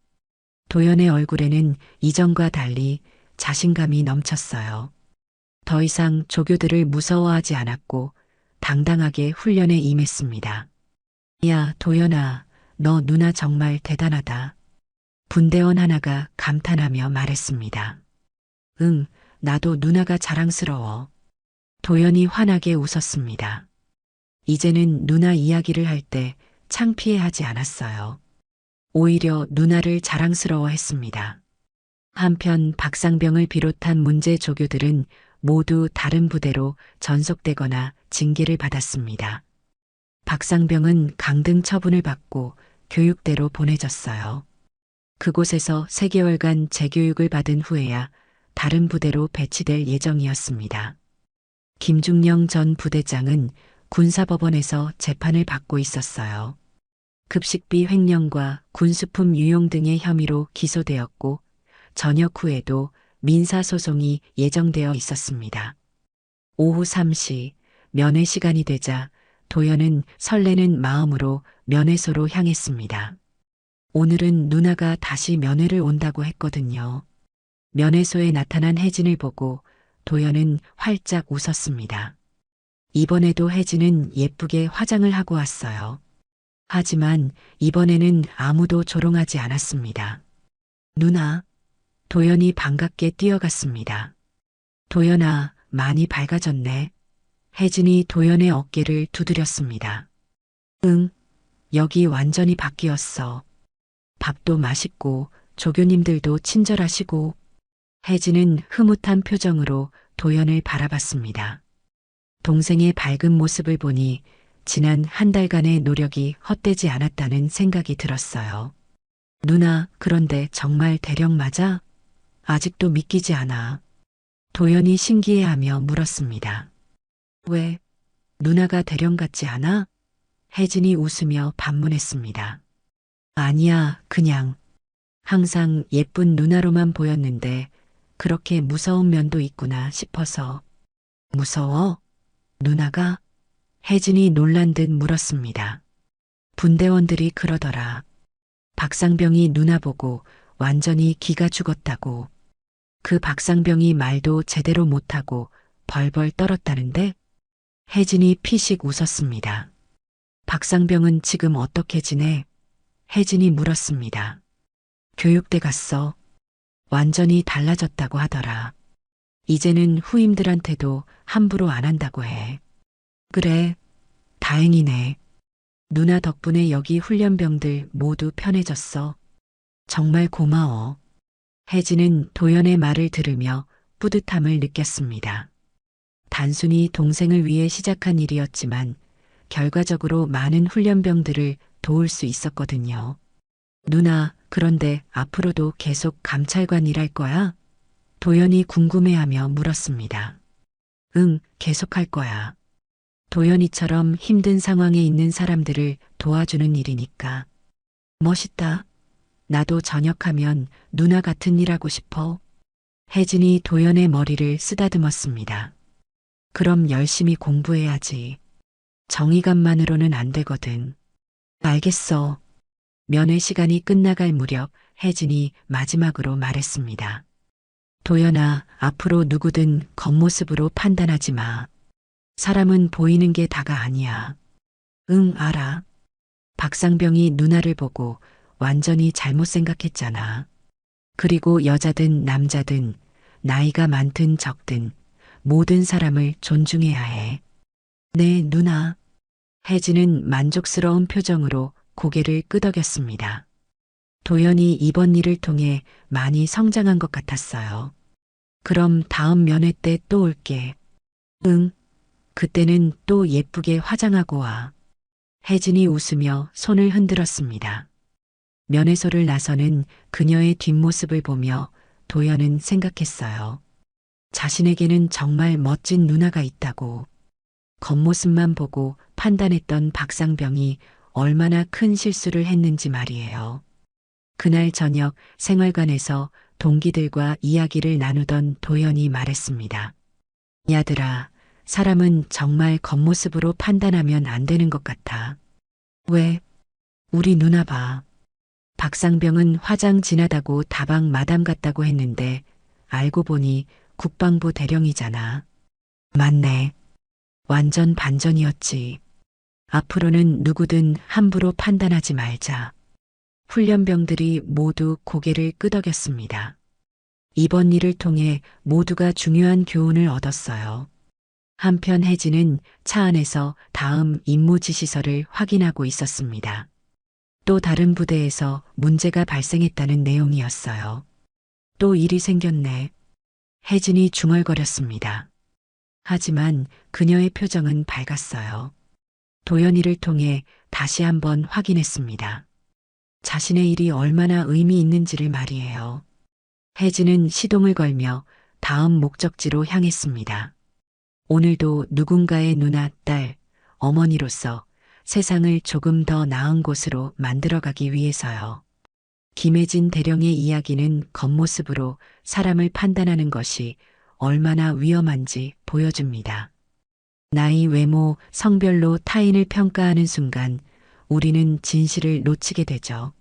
도연의 얼굴에는 이전과 달리 자신감이 넘쳤어요. 더 이상 조교들을 무서워하지 않았고 당당하게 훈련에 임했습니다. 야, 도연아, 너 누나 정말 대단하다. 분대원 하나가 감탄하며 말했습니다. 응, 나도 누나가 자랑스러워. 도연이 환하게 웃었습니다. 이제는 누나 이야기를 할 때 창피해하지 않았어요. 오히려 누나를 자랑스러워했습니다. 한편 박상병을 비롯한 문제 조교들은 모두 다른 부대로 전속되거나 징계를 받았습니다. 박상병은 강등 처분을 받고 교육대로 보내졌어요. 그곳에서 3개월간 재교육을 받은 후에야 다른 부대로 배치될 예정이었습니다. 김중령 전 부대장은 군사법원에서 재판을 받고 있었어요. 급식비 횡령과 군수품 유용 등의 혐의로 기소되었고 전역 후에도 민사소송이 예정되어 있었습니다. 오후 3시 면회 시간이 되자 도연은 설레는 마음으로 면회소로 향했습니다. 오늘은 누나가 다시 면회를 온다고 했거든요. 면회소에 나타난 혜진을 보고 도연은 활짝 웃었습니다. 이번에도 혜진은 예쁘게 화장을 하고 왔어요. 하지만 이번에는 아무도 조롱하지 않았습니다. 누나, 도연이 반갑게 뛰어갔습니다. 도연아, 많이 밝아졌네. 혜진이 도연의 어깨를 두드렸습니다. 응, 여기 완전히 바뀌었어. 밥도 맛있고 조교님들도 친절하시고. 혜진은 흐뭇한 표정으로 도연을 바라봤습니다. 동생의 밝은 모습을 보니 지난 한 달간의 노력이 헛되지 않았다는 생각이 들었어요. 누나, 그런데 정말 대령 맞아? 아직도 믿기지 않아. 도연이 신기해하며 물었습니다. 왜? 누나가 대령 같지 않아? 혜진이 웃으며 반문했습니다. 아니야, 그냥. 항상 예쁜 누나로만 보였는데 그렇게 무서운 면도 있구나 싶어서. 무서워? 누나가? 혜진이 놀란 듯 물었습니다. 분대원들이 그러더라. 박상병이 누나 보고 완전히 기가 죽었다고. 그 박상병이 말도 제대로 못하고 벌벌 떨었다는데? 혜진이 피식 웃었습니다. 박상병은 지금 어떻게 지내? 혜진이 물었습니다. 교육대 갔어. 완전히 달라졌다고 하더라. 이제는 후임들한테도 함부로 안 한다고 해. 그래, 다행이네. 누나 덕분에 여기 훈련병들 모두 편해졌어. 정말 고마워. 혜진은 도연의 말을 들으며 뿌듯함을 느꼈습니다. 단순히 동생을 위해 시작한 일이었지만 결과적으로 많은 훈련병들을 도울 수 있었거든요. 누나, 그런데 앞으로도 계속 감찰관 일할 거야? 도연이 궁금해하며 물었습니다. 응, 계속할 거야. 도연이처럼 힘든 상황에 있는 사람들을 도와주는 일이니까. 멋있다. 나도 전역하면 누나 같은 일 하고 싶어. 혜진이 도연의 머리를 쓰다듬었습니다. 그럼 열심히 공부해야지. 정의감만으로는 안 되거든. 알겠어. 면회 시간이 끝나갈 무렵 혜진이 마지막으로 말했습니다. 도연아, 앞으로 누구든 겉모습으로 판단하지 마. 사람은 보이는 게 다가 아니야. 응, 알아. 박상병이 누나를 보고 완전히 잘못 생각했잖아. 그리고 여자든 남자든 나이가 많든 적든 모든 사람을 존중해야 해. 네, 누나. 혜진은 만족스러운 표정으로 고개를 끄덕였습니다. 도연이 이번 일을 통해 많이 성장한 것 같았어요. 그럼 다음 면회 때 또 올게. 응. 그때는 또 예쁘게 화장하고 와. 혜진이 웃으며 손을 흔들었습니다. 면회소를 나서는 그녀의 뒷모습을 보며 도연은 생각했어요. 자신에게는 정말 멋진 누나가 있다고. 겉모습만 보고 판단했던 박상병이 얼마나 큰 실수를 했는지 말이에요. 그날 저녁 생활관에서 동기들과 이야기를 나누던 도연이 말했습니다. 야들아, 사람은 정말 겉모습으로 판단하면 안 되는 것 같아. 왜? 우리 누나 봐. 박상병은 화장 진하다고 다방 마담 같다고 했는데 알고 보니 국방부 대령이잖아. 맞네. 완전 반전이었지. 앞으로는 누구든 함부로 판단하지 말자. 훈련병들이 모두 고개를 끄덕였습니다. 이번 일을 통해 모두가 중요한 교훈을 얻었어요. 한편 혜진은 차 안에서 다음 임무 지시서를 확인하고 있었습니다. 또 다른 부대에서 문제가 발생했다는 내용이었어요. 또 일이 생겼네. 혜진이 중얼거렸습니다. 하지만 그녀의 표정은 밝았어요. 도연이를 통해 다시 한번 확인했습니다. 자신의 일이 얼마나 의미 있는지를 말이에요. 혜진은 시동을 걸며 다음 목적지로 향했습니다. 오늘도 누군가의 누나, 딸, 어머니로서 세상을 조금 더 나은 곳으로 만들어가기 위해서요. 김혜진 대령의 이야기는 겉모습으로 사람을 판단하는 것이 얼마나 위험한지 보여줍니다. 나이, 외모, 성별로 타인을 평가하는 순간 우리는 진실을 놓치게 되죠.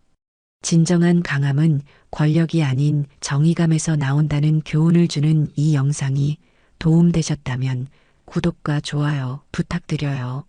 진정한 강함은 권력이 아닌 정의감에서 나온다는 교훈을 주는 이 영상이 도움되셨다면 구독과 좋아요 부탁드려요.